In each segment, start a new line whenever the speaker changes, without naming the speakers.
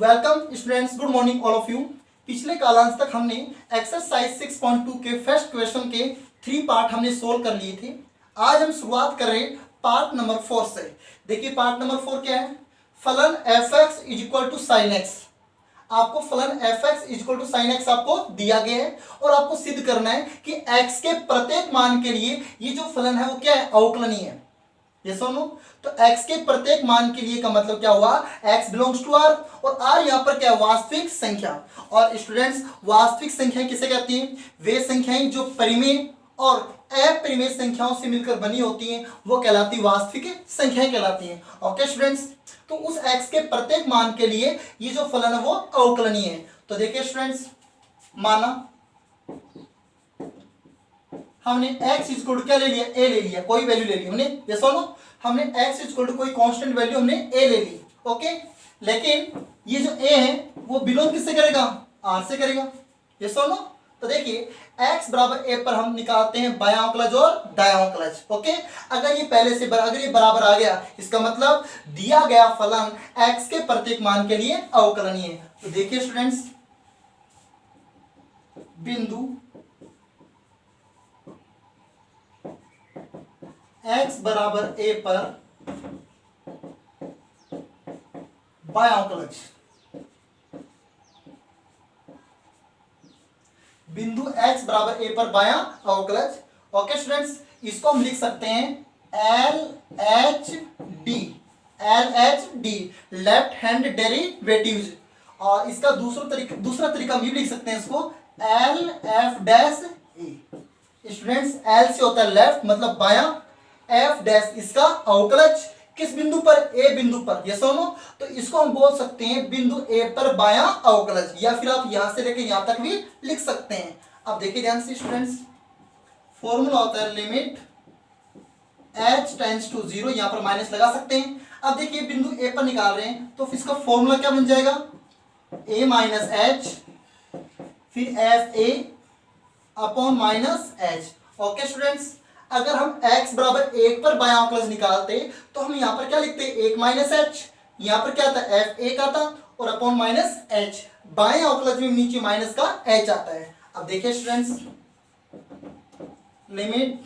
Welcome students, good morning all of you. पिछले कालांश तक हमने एक्सरसाइज 6.2 के फर्स्ट क्वेश्चन के 3 पार्ट हमने सोल्व कर लिए थे। आज हम शुरुआत कर रहे हैं पार्ट नंबर 4 से। देखिए पार्ट नंबर 4 क्या है। फलन f(x) is equal to sine X. आपको फलन f(x) is equal to sine X आपको दिया गया है और आपको सिद्ध करना है कि x के प्रत्येक मान के लिए ये जो फलन है वो क्या है, अवकलनीय है। ये सुनो, तो x के प्रत्येक मान के लिए का मतलब क्या हुआ, x बिलोंग्स टू r और r यहाँ पर क्या है, वास्तविक संख्या। और स्टूडेंट्स, वास्तविक संख्या किसे कहती हैं, वे संख्याएं जो परिमेय और अपरिमेय संख्याओं से मिलकर बनी होती हैं वो कहलाती वास्तविक संख्याएं कहलाती हैं। ओके स्टूडेंट्स, तो उस x के प्रत्येक मान के लिए ये जो फलन है वो अवकलनीय है। तो देखिए स्टूडेंट्स, माना हमने x इक्वल टू क्या ले लिया, a ले लिया, कोई वैल्यू ले ली हमने। ये सुनो, हमने x इक्वल टू कोई कांस्टेंट वैल्यू हमने a ले ली। ओके, लेकिन ये जो a है वो बिलोंग किससे करेगा, r से करेगा। ये सुनो, तो देखिए x बराबर a पर हम निकालते हैं बायां अवकलज और दायां अवकलज। ओके, अगर ये पहले से अगर ये बराबर आ गया, इसका मतलब दिया गया फलन x के प्रत्येक मान के लिए अवकलनीय है। तो देखिए स्टूडेंट्स, बिंदु x बराबर a पर बायां अवकलज, बिंदु x बराबर a पर बायां अवकलज। ओके स्टूडेंट्स, इसको हम लिख सकते हैं LHD, लेफ्ट हैंड डेरिवेटिव्स। और इसका दूसरा तरीका हम ये लिख सकते हैं इसको LF' A। स्टूडेंट्स, L से होता है लेफ्ट मतलब बायां, F' इसका अवकलज किस बिंदु पर, A बिंदु पर। ये सुनो, तो इसको हम बोल सकते हैं बिंदु A पर बायां अवकलज, या फिर आप यहां से लेकर यहां तक भी लिख सकते हैं। अब देखिए ध्यान से स्टूडेंट्स, फॉर्मूला होता है लिमिट h टेंड्स टू 0, यहां पर माइनस लगा सकते हैं। अब देखिए बिंदु A पर निकाल रहे हैं तो इसका फॉर्मूला क्या बन जाएगा, a माइनस h फिर fa upon minus h। Okay students, अगर हम x बराबर 1 पर बायां अवकलज निकालते तो हम यहाँ पर क्या लिखते, 1 माइनस h, यहाँ पर क्या था f का था और अपॉन माइनस h, बाएं अवकलज में नीचे माइनस का h आता है। अब देखिए students, limit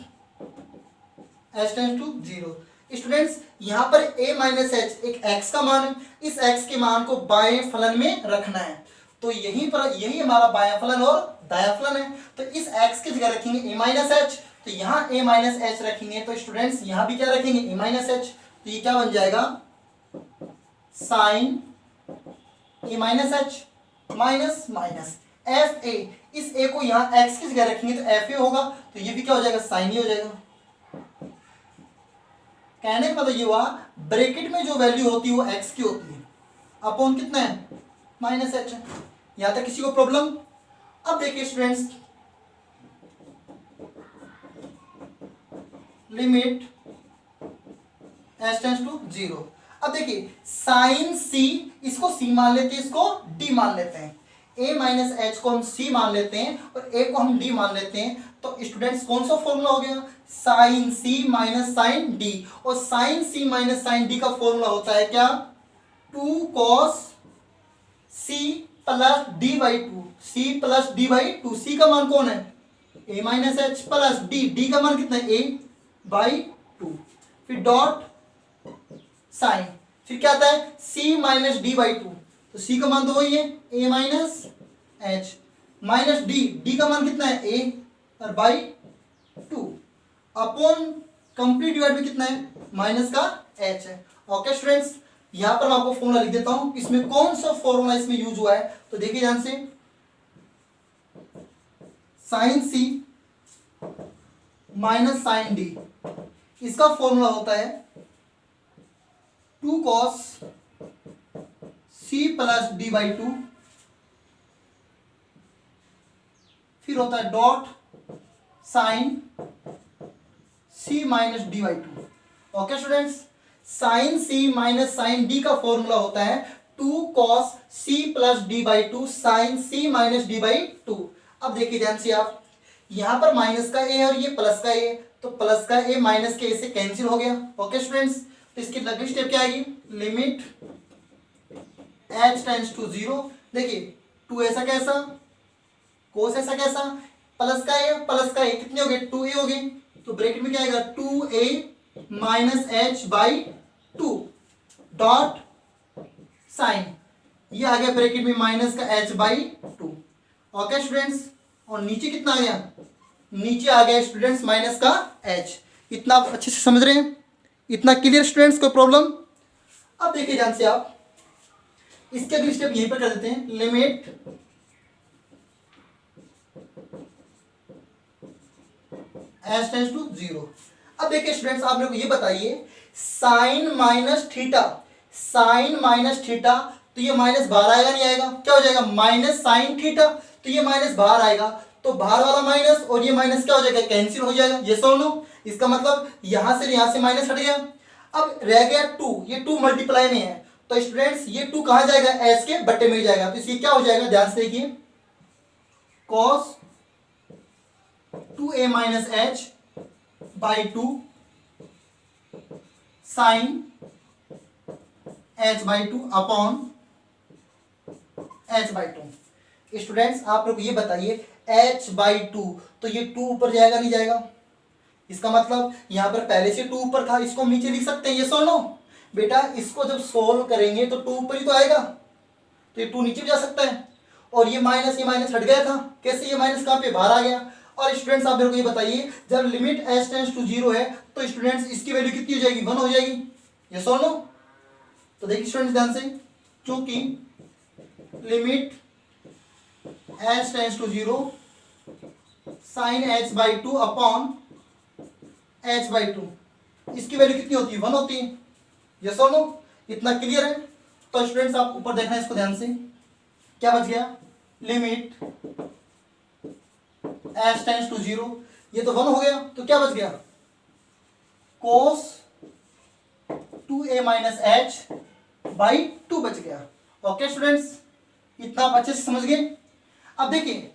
h tends to 0। Students, यहाँ पर a माइनस h एक x का मान है, इस x के मान को बाएं फलन में रखना है। तो यही हमारा बायां फलन और दायां फलन है। तो इस x की जगह रखेंगे a माइनस h, तो यहाँ a माइनस h रखेंगे तो स्टूडेंट्स यहाँ भी क्या रखेंगे, a माइनस h। तो ये क्या बन जाएगा, sine a minus h minus minus fa। इस a को यहाँ x की जगह रखेंगे तो fa होगा, तो ये भी क्या हो जाएगा, साइन ही हो जाएगा। कहने का मतलब ये हुआ, ब्रैकेट में जो वैल्यू होती है वो x की होती है, अपॉन कितना है, माइनस h। यहां तक किसी को प्रॉब्लम। अब देखिए students, limit h tends to 0। अब देखिए साइन c, इसको c मान लेते हैं, इसको d मान लेते हैं। a माइनस h को हम c मान लेते हैं और a को हम d मान लेते हैं। तो स्टूडेंट्स कौन सा फॉर्मूला हो गया, sine c minus sine d। और sine c minus sine d का फॉर्मूला होता है क्या, 2 cos c plus d by 2, c plus d by 2। c का मान कौन है, a minus h plus d का मान कितना है, a बाई 2, फिर डॉट साइन, फिर क्या आता है c माइनस d बाई 2। तो c का मान तो वही है a minus h minus d का मान कितना है, a और बाई 2 अपॉन कंप्लीट डिवाइड में कितना है, माइनस का h है। ओके स्टूडेंट्स, यहां पर मैं आपको फॉर्मूला लिख देता हूं, इसमें कौन सा फॉर्मूला इसमें यूज हुआ है। तो देखिए ध्यान से, sine c minus sine d, इसका फॉर्मूला होता है 2 cos c plus d by 2, फिर होता है dot sine c minus d by 2। Okay students, sine c minus sine d का फॉर्मूला होता है 2 cos c plus d by 2 sine c minus d by 2। अब देखिए ध्यान से आप, यहां पर माइनस का a और ये प्लस का a, तो प्लस का a माइनस के a से कैंसिल हो गया। ओके स्टूडेंट्स, तो इसकी अगली स्टेप क्या आएगी, limit H tends to zero. देखिए टू ऐसा कैसा, कोस ऐसा कैसा, प्लस का ए प्लस का ए कितने हो गए, टू ए हो गए, तो ब्रैकेट में क्या आएगा, two A minus H by two dot sine, ये आ गया ब्रैकेट में माइनस का H by two. Okay students, और नीचे कितना आ गया, नीचे आ गया स्टूडेंट्स माइनस का एच। इतना आप अच्छे से समझ रहे हैं, इतना क्लियर स्टूडेंट्स, कोई प्रॉब्लम? अब देखिए ध्यान से आप, इसके अगली स्टेप यहीं पर कर देते हैं, limit H tends to zero. अब देखिए स्टूडेंट्स, आप लोग ये बताइए, sine minus theta, sine minus theta, तो ये माइनस बाहर आएगा नहीं आएगा, क्या हो जाएगा, माइनस साइन थीटा, तो ये माइनस बाहर आएगा, तो बाहर वाला माइनस और ये माइनस क्या हो जाएगा, कैंसिल हो जाएगा, ये सो नो। इसका मतलब यहां से माइनस हट गया। अब रह गया टू, ये टू मल्टीप्लाई में है, तो स्टूडेंट्स ये टू कहां जाएगा, एच के बट्टे में जाएगा, तो इसलिए क्या हो जाएगा, ध्यान से देखिए, cos two A minus H by two sine H by two upon H by two. Students आप लोग ये बताइए, एच बाई टू, तो ये टू ऊपर जाएगा नहीं जाएगा, इसका मतलब यहां पर पहले से टू ऊपर था, इसको हम नीचे लिख सकते हैं, ये सोनो बेटा, इसको जब सोल्व करेंगे तो टू ऊपर ही तो आएगा, तो ये टू नीचे भी जा सकता है, और ये माइनस हट गया था, कैसे ये माइनस कहां पे, बाहर आ गया। और स्टूडेंट्स आप मेरे को ये बताइए, जब limit H tends to zero है, तो स्टूडेंट्स इसकी वैल्यू कितनी हो जाएगी, वन हो जाएगी, ये सोनो। तो देखिए स्टूडेंट्स ध्यान से, चूंकि limit H tends to zero sine H by two upon H by two, इसकी वैल्यू कितनी होती है, वन होती है, यस और नो, इतना क्लियर है। तो स्टूडेंट्स आप ऊपर देखना है इसको ध्यान से, क्या बच गया, limit H tends to zero, ये तो वन हो गया, तो क्या बच गया, cos two A minus H by two बच गया। ओके स्टूडेंट्स, इतना आप अच्छे से समझ गए। अब देखिए,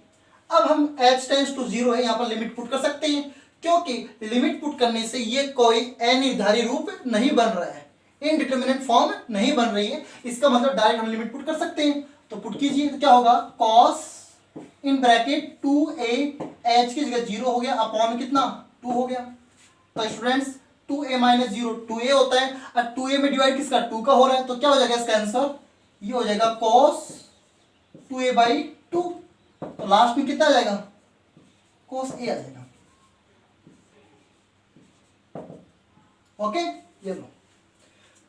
अब हम एच टेंस टू जीरो है, यहां पर लिमिट पुट कर सकते हैं, क्योंकि लिमिट पुट करने से ये कोई अनिर्धारित रूप नहीं बन रहा है, इनडिटरमिनेट फॉर्म नहीं बन रही है, इसका मतलब डायरेक्ट हम लिमिट पुट कर सकते हैं। तो पुट कीजिए, तो क्या होगा, cos in bracket two A H की जगह जीरो हो गया, अपॉन कितना, टू हो गया। तो students two A minus zero two a होता है, और टू ए में डिवाइड किसका, टू का हो रहा है, तो क्या हो जाएगा इसका आंसर, ये हो जाएगा cos two A by two, तो लास्ट में कितना आ जाएगा, कोस ए आ जाएगा। ओके, ये लो।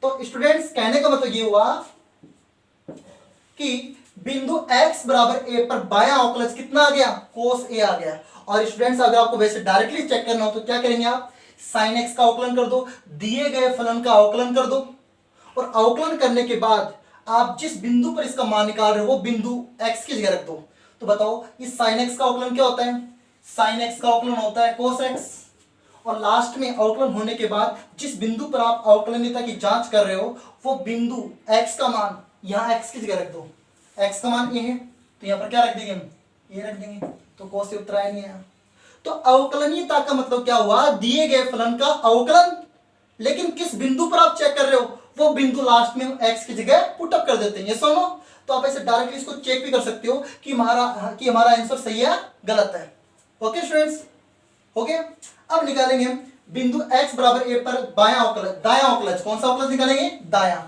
तो स्टूडेंट्स कहने का मतलब ये हुआ कि बिंदु x बराबर a पर बायां अवकलज कितना आ गया, कोस a आ गया। और स्टूडेंट्स अगर आपको वैसे डायरेक्टली चेक करना हो तो क्या करेंगे आप, साइन x का अवकलन कर दो, दिए गए फलन का अवकलन कर दो, और अवकलन करने के बाद आप जिस बिंदु पर इसका मान निकाल रहे हो वो बिंदु x की जगह रख दो। तो बताओ इस साइन x का अवकलन क्या होता है, साइन x का अवकलन होता है कोस x, और लास्ट में अवकलन होने के बाद जिस बिंदु पर आप अवकलनीयता की जांच कर रहे हो वो बिंदु x का मान यहाँ x की जगह रख दो, x का मान ये है, तो यहाँ पर क्या रख देंगे हम, ये रख देंगे, तो cos से उत्तर आया नहीं आया। तो अवकलनीयता का मतलब क्या हुआ, दिए गए फलन का अवकलन, लेकिन किस बिंदु पर आप चेक कर रहे हो वो बिंदु लास्ट में x की जगह पुट अप कर देते हैं, ये सुनो। तो आप ऐसे डायरेक्टली इसको चेक भी कर सकते हो कि हमारा आंसर सही है गलत है। ओके स्टूडेंट्स, हो गया। अब निकालेंगे हम बिंदु x बराबर a पर बायां अवकलज, दायां अवकलज, कौन सा अवकलज निकालेंगे, दायां।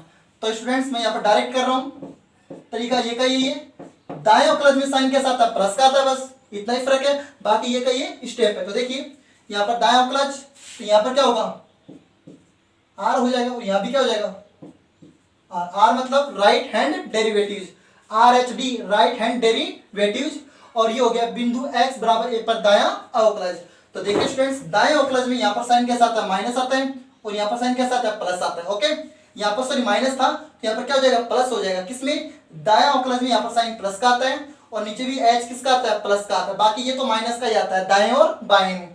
तो स्टूडेंट्स मैं यहाँ पर डायरेक्ट कर रहा हूं, तरीका ये का ये, दाएं अवकलज में साइन कैसा आता है, प्लस का आता है, बस इतना ही फर्क है, बाकी ये का ये स्टेप है। तो देखिए यहाँ पर दाएं अवकलज, तो यहाँ पर क्या होगा, r हो जाएगा, और यहाँ भी क्या हो जाएगा, r मतलब right hand derivatives, RHD right hand derivatives, और ये हो गया बिंदु x बराबर a पर दायां अवकलज। तो देखिए स्टूडेंट्स, दाएं अवकलज में यहाँ पर साइन कैसा आता है, माइनस आता है, और यहाँ पर साइन कैसा आता है, प्लस आता है। ओके, यहाँ पर सॉरी माइनस था, तो यहाँ पर क्या हो जाएगा, प्लस हो जाएगा, किसमें, दाएं अवकलज में यहाँ पर साइन प्लस का आता है, और नीचे भी h किसका आता है, प्लस का आता है, बाकी ये तो माइनस का ही आता है दाएं और बाएं में।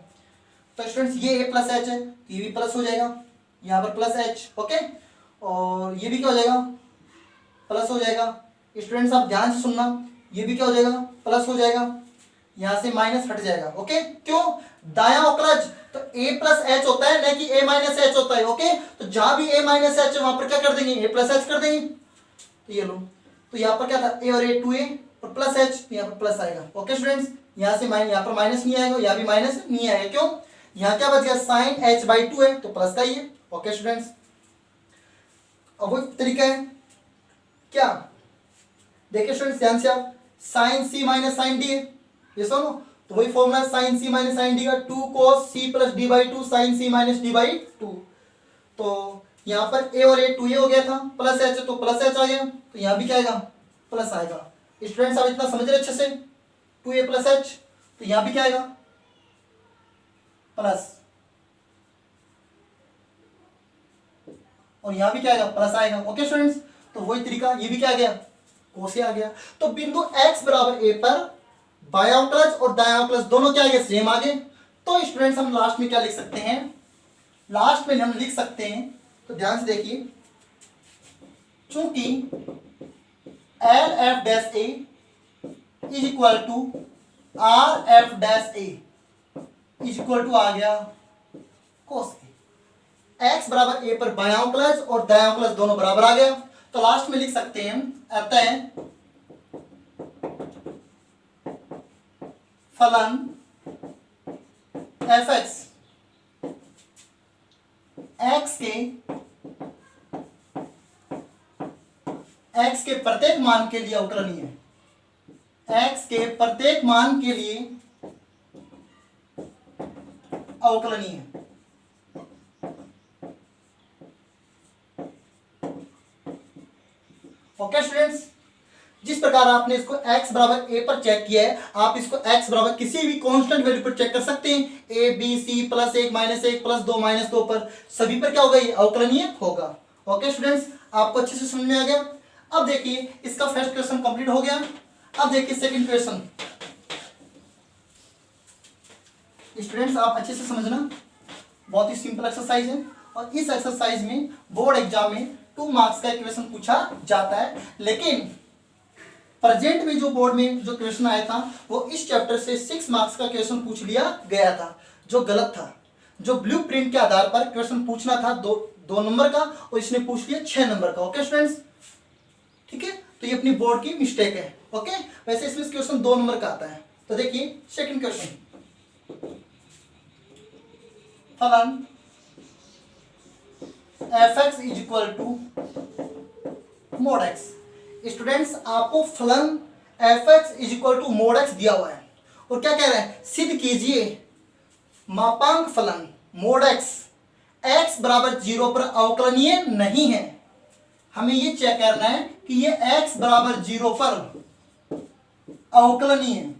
तो स्टूडेंट्स ये a प्लस h है, ये भी प्लस हो जाएगा, यहाँ पर प्लस h, ओके, और ये भी क्या हो जाएगा, प्लस हो जाएगा। स्टूडेंट्स आप ध्यान से सुनना, ये भी क्या हो जाएगा, प्लस हो जाएगा, यहाँ से माइनस हट जाएगा। ओके, क्यों, दायां अवकलज तो a प्लस एच होता है, न कि a माइनस एच होता है। ओके, तो जहां भी a माइनस एच है वहां पर क्या कर देंगे, a प्लस एच कर देंगे। तो ये लो, तो यहाँ पर क्या था, ए और ए 2a और प्लस एच, तो यहाँ पर प्लस आएगा। ओके स्टूडेंट्स, यहाँ से यहाँ पर माइनस नहीं आएगा, यहाँ भी माइनस नहीं आएगा। क्यों, यहाँ क्या बच गया, साइन एच बाई 2 है तो प्लस का ही है। ओके स्टूडेंट्स, अब वो तरीका है क्या, देखिए स्टूडेंट्स ध्यान से आप, sine C minus sine D है, ये सुनो, तो वही formula sine C minus sine D का 2 cos C plus D by 2 sine C minus D by 2। तो यहाँ पर ए और ए 2a हो गया था, प्लस एच तो प्लस एच आ गया, तो यहाँ भी क्या आएगा, प्लस आएगा। स्टूडेंट्स आप इतना समझ रहे अच्छे से, 2a प्लस एच, तो यहाँ भी क्या आएगा, प्लस, और यहाँ भी क्या आएगा, प्लस आएगा। ओके स्टूडेंट्स, तो वही तरीका, ये भी क्या आ गया, कोसे आ गया। तो बिंदु x बराबर a पर बायां अवकलज और दायां अवकलज दोनों क्या आ गए, सेम आ गए। तो स्टूडेंट्स हम लास्ट में क्या लिख सकते हैं, लास्ट में हम लिख सकते हैं, तो ध्यान से देखिए, चूंकि L F dash a is equal to R F dash a is equal to आ गया कोस ए, एक्स बराबर ए पर बायां अवकलज और दायां अवकलज दोनों बराबर आ गया। तो लास्ट में लिख सकते हैं अतः फलन एफ एक्स एक्स के प्रत्येक मान के लिए अवकलनीय है, एक्स के प्रत्येक मान के लिए अवकलनीय है। ओके स्टूडेंट्स, जिस प्रकार आपने इसको x बराबर a पर चेक किया है, आप इसको x बराबर किसी भी कांस्टेंट वैल्यू पर चेक कर सकते हैं, a b c plus 1 minus 1 plus 2 minus 2 पर, सभी पर क्या होगा, ये अवकलनीय होगा। ओके स्टूडेंट्स, आपको अच्छे से समझ में आ गया। अब देखिए इसका फर्स्ट क्वेश्चन कंप्लीट हो गया। अब देखिए सेकंड क्वेश्चन, स्टूडेंट्स आप अच्छे से समझना, बहुत ही सिंपल एक्सरसाइज है, और इस एक्सरसाइज में बोर्ड एग्जाम में 2 मार्क्स का क्वेश्चन पूछा जाता है। लेकिन प्रेजेंट में जो बोर्ड में जो क्वेश्चन आया था, वो इस चैप्टर से 6 मार्क्स का क्वेश्चन पूछ लिया गया था, जो गलत था। जो ब्लूप्रिंट के आधार पर क्वेश्चन पूछना था 2 नंबर का, और इसने पूछ लिया 6 नंबर का। ओके स्टूडेंट्स, ठीक है, तो ये अपनी बोर्ड की मिस्टेक है। ओके, वैसे इसमें क्वेश्चन 2 नंबर का आता है। तो देखिए सेकंड क्वेश्चन, फलन F X is equal to mod X. Students आपको फलन F X is equal to mod X दिया हुआ है, और क्या कह रहा है, सिद्ध कीजिए मापांक फलन मोड एक्स एक्स बराबर 0 पर अवकलनीय नहीं है। हमें ये चेक करना है कि ये x बराबर 0 पर अवकलनीय है।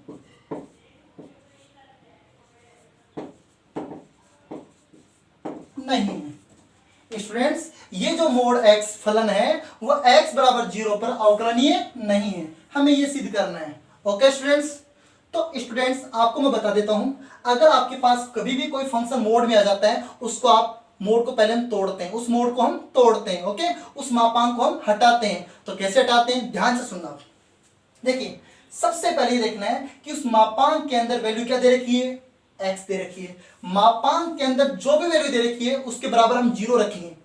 नहीं है। स्टूडेंट्स ये जो मोड x फलन है वो x बराबर 0 पर अवकलनीय नहीं है, हमें ये सिद्ध करना है। ओके स्टूडेंट्स, तो स्टूडेंट्स आपको मैं बता देता हूं, अगर आपके पास कभी भी कोई फंक्शन मोड में आ जाता है, उसको आप मोड को पहले हम तोड़ते हैं, उस मोड को हम तोड़ते हैं। ओके, उस मापांक को हम हटाते हैं। तो कैसे हटाते हैं, ध्यान से सुनना। देखिए सबसे पहले देखना है कि उस मापांक के अंदर वैल्यू क्या दे रखी है, x दे रखी है। मापांक के अंदर जो भी वैल्यू दे रखी है उसके बराबर हम 0 रखेंगे।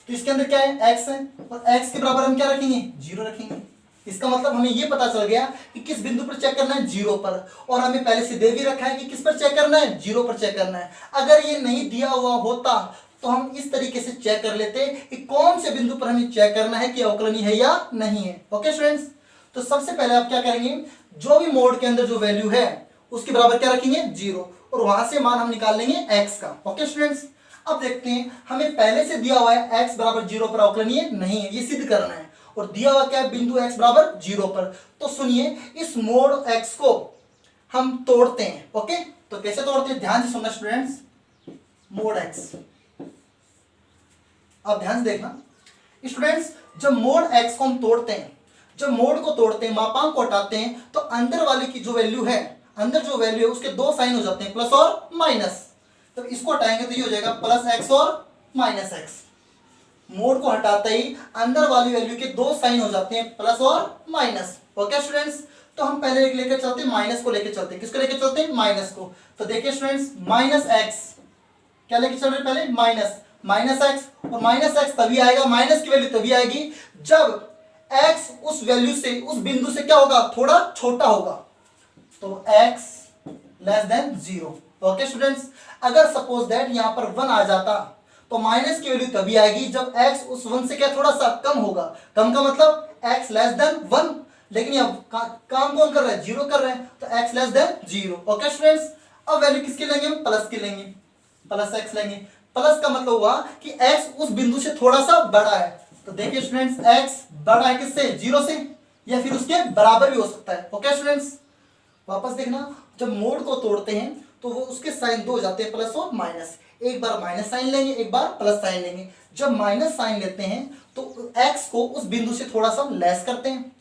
तो इसके अंदर क्या है, x है, और x के बराबर हम क्या रखेंगे, 0 रखेंगे। इसका मतलब हमें यह पता चल गया कि किस बिंदु पर चेक करना है, 0 पर, और हमें पहले से दे भी रखा है कि किस पर चेक करना है, 0 पर चेक करना है। अगर ये नहीं दिया हुआ होता तो हम इस तरीके से चेक कर लेते कि कौन से बिंदु पर हमें चेक करना है कि अवकलनीय है या नहीं है। ओके स्टूडेंट्स, तो सबसे पहले आप क्या करेंगे, जो भी मोड के अंदर जो वैल्यू है उसके बराबर क्या रखेंगे, 0, और वहां से मान हम निकाल लेंगे x का। ओके स्टूडेंट्स, अब देखते हैं, हमें पहले से दिया हुआ है x बराबर 0 पर अवकलनीय नहीं है, ये सिद्ध करना है, और दिया हुआ क्या है, बिंदु x बराबर 0 पर। तो सुनिए, इस मोड x को हम तोड़ते हैं। ओके, तो कैसे तोड़ते हैं, ध्यान से सुनना स्टूडेंट्स। मोड x, अब ध्यान से देखना स्टूडेंट्स, जब मोड x को हम तोड़ते हैं, जब मोड को तोड़ते हैं, मापांक को हटाते हैं, तो अंदर वाले की जो वैल्यू है, अंदर जो वैल्यू है उसके 2 साइन हो जाते हैं, प्लस और माइनस। तो इसको हटाएंगे तो ये हो जाएगा प्लस x और माइनस x। मोड को हटाते ही अंदर वाली वैल्यू के 2 साइन हो जाते हैं, प्लस और माइनस। ओके स्टूडेंट्स, तो हम पहले लेकर चलते हैं, माइनस को लेकर चलते हैं। किसको लेकर चलते हैं, माइनस को। तो देखिए स्टूडेंट्स, माइनस x क्या लेकर चल रहे, पहले माइनस x, और माइनस x तभी आएगा, माइनस की वैल्यू तभी आएगी जब x उस वैल्यू से, उस बिंदु से क्या होगा, थोड़ा छोटा होगा, तो x less than 0। Okay students, अगर सपोज दैट यहां पर 1 आ जाता तो माइनस की वैल्यू तभी आएगी जब x उस 1 से क्या थोड़ा सा कम होगा। कम का मतलब x लेस देन 1, लेकिन यहाँ काम कौन कर रहा है, 0 कर रहे हैं, तो x less than 0। Okay students, अब वैल्यू किसकी लेंगे हम, प्लस की लेंगे, प्लस x लेंगे। प्लस का मतलब हुआ कि x उस बिंदु से थोड़ा सा बड़ा है, तो देखिए स्टूडेंट्स x बड़ा है किससे, 0 से, या फिर उसके बराबर भी हो सकता है। ओके स्टूडेंट्स, वापस देखना, जब मोड को तोड़ते हैं तो वो उसके साइन दो हो जाते हैं, प्लस और माइनस। एक बार माइनस साइन लेंगे, एक बार प्लस साइन लेंगे। जब माइनस साइन लेते हैं तो x को उस बिंदु से थोड़ा सा लेस करते हैं,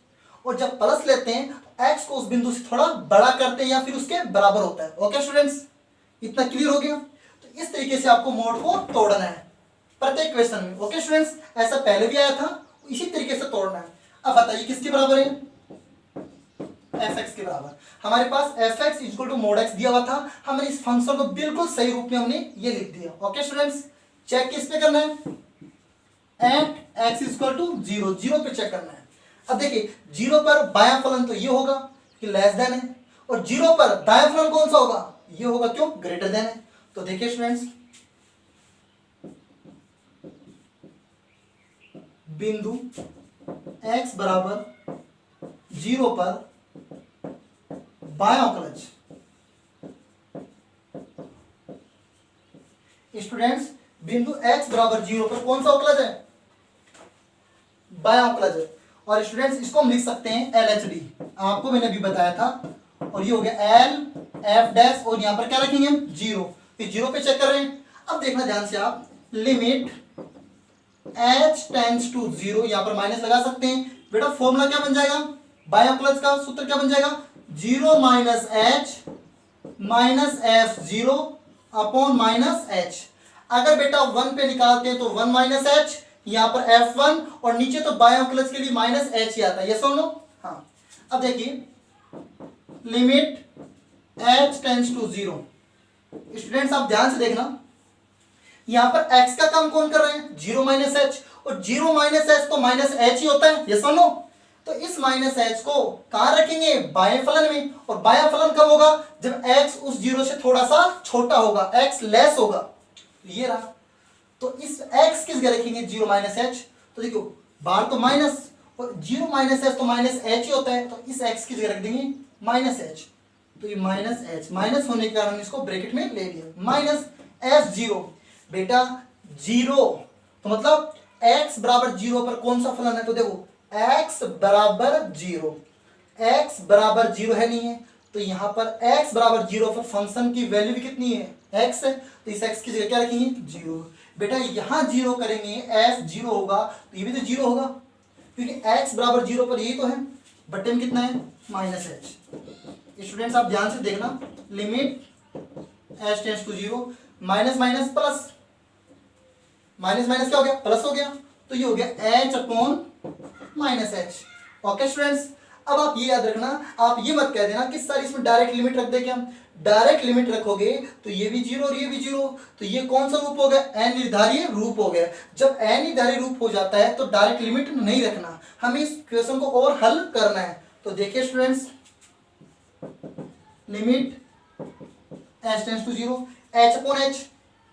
और जब प्लस लेते हैं तो x को उस बिंदु से थोड़ा बड़ा करते हैं या फिर उसके बराबर होता है। ओके स्टूडेंट्स, इतना क्लियर हो गया। तो इस तरीके से आपको मोड को तोड़ना है प्रत्येक क्वेश्चन में। ओके स्टूडेंट्स, ऐसा पहले भी आया था, इसी तरीके से तोड़ना है। अब बताइए किसके बराबर है, fx के बराबर। हमारे पास fx equal to mod x दिया हुआ था, हमने इस फंक्शन को बिल्कुल सही रूप में हमने ये लिख दिया। ओके स्टूडेंट्स, चेक किस पे करना है, एट x इक्वल टू 0, 0 पे चेक करना है। अब देखिए 0 पर बायां फलन तो ये होगा कि लेस देन है, और 0 पर दायां फलन कौन सा होगा, ये होगा, क्यों, ग्रेटर देन है। तो देखिए स्टूडेंट्स, बिंदु x बराबर 0 पर बायां अवकलज, स्टूडेंट्स बिंदु x बराबर 0 पर कौन सा अवकलज है, बायां अवकलज है। और स्टूडेंट्स इसको हम लिख सकते हैं LHD, आपको मैंने अभी बताया था। और ये हो गया L F डैश, और यहां पर क्या रखेंगे हम, 0, फिर 0 पे चेक कर रहे हैं। अब देखना ध्यान से आप, लिमिट h टेंड्स टू 0, यहां पर माइनस लगा सकते हैं। बेटा फॉर्मूला क्या बन जाएगा, बायां अवकलज का सूत्र क्या बन जाएगा, 0 minus h minus f0 upon minus h। अगर बेटा 1 पे निकालते हैं तो 1 माइनस h, यहां पर f1, और नीचे तो बायां अवकलज के लिए माइनस h ही आता है, ये सुनो। हाँ, अब देखिए limit h tends to 0, students आप ध्यान से देखना, यहां पर x का काम कौन कर रहे हैं, 0 माइनस h, और 0 माइनस h तो माइनस h ही होता है, ये सुनो। तो इस माइनस h को कहां रखेंगे, बाएं फलन में, और बायां फलन कब होगा, जब x उस 0 से थोड़ा सा छोटा होगा, x लेस होगा, ये रहा। तो इस x किस जगह रखेंगे, 0 माइनस h, तो देखो बाहर तो माइनस, और 0 माइनस h तो माइनस h ही होता है, तो इस x की जगह रख देंगे माइनस h। तो ये माइनस h, माइनस होने के कारण इसको ब्रैकेट में ले लिया, माइनस f0। बेटा 0 तो मतलब x बराबर 0 पर कौन सा फलन है, तो देखो x बराबर 0, x बराबर 0 है, नहीं है, तो यहां पर x बराबर 0 पर फंक्शन की वैल्यू भी कितनी है, x है, तो इस x की जगह क्या रखेंगे, 0। बेटा यहां 0 करेंगे, f 0 होगा, तो ये भी तो 0 होगा, क्योंकि x बराबर 0 पर यही तो है, बटे में कितना है, माइनस h। स्टूडेंट्स आप ध्यान से देखना, limit h tends to 0, minus minus plus, minus minus क्या हो गया, प्लस हो गया, तो ये हो गया h upon minus h। Okay students, अब आप ये याद रखना, आप ये मत कह देना कि सर इसमें डायरेक्ट लिमिट रख दे क्या, डायरेक्ट लिमिट रखोगे तो ये भी 0 और ये भी 0, तो ये कौन सा रूप हो गया, अनिर्धारीय रूप हो गया। जब अनिर्धारीय रूप हो जाता है तो डायरेक्ट लिमिट नहीं रखना, हमें इस क्वेश्चन को और हल करना है। तो देखिए students, limit h tends to 0, h upon h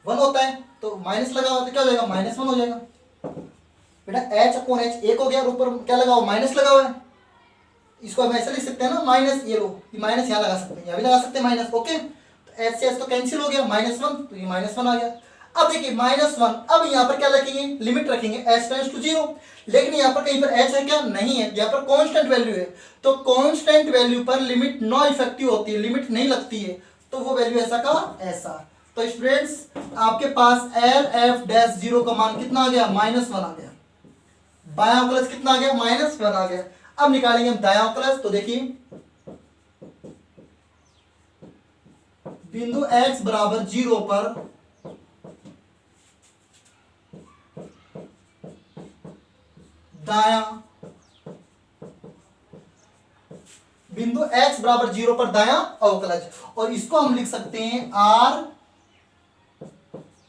1 होता है, तो माइनस लगा हुआ तो क्या हो जाएगा, -1 हो जाएगा। बेटा h अपॉन h 1 हो गया, और ऊपर क्या लगा हुआ, माइनस लगा हुआ है, इसको हम ऐसे लिख सकते हैं ना, माइनस, ये लो, ये माइनस यहाँ लगा सकते हैं, यहाँ भी लगा सकते हैं माइनस। ओके, तो h से h तो कैंसिल हो गया, -1, तो ये -1 आ गया। अब देखिए -1, अब यहाँ पर क्या रखेंगे, लिमिट रखेंगे h टेंड्स टू 0, लेकिन यहाँ पर कहीं पर h है क्या, नहीं है, यहाँ पर कांस्टेंट वैल्यू है, तो कांस्टेंट वैल्यू पर लिमिट नॉन इफेक्टिव होती है, लिमिट नहीं लगती है, तो वो वैल्यू ऐसा का ऐसा। तो स्टूडेंट्स आपके पास L F डैश 0 का मान कितना आ गया, -1 आ गया, बायां अवकलज कितना आ गया, -1 आ गया। अब निकालेंगे हम दायां अवकलज, तो देखिए बिंदु x बराबर 0 पर दायां, बिंदु x बराबर 0 पर दायां अवकलज, और इसको हम लिख सकते हैं R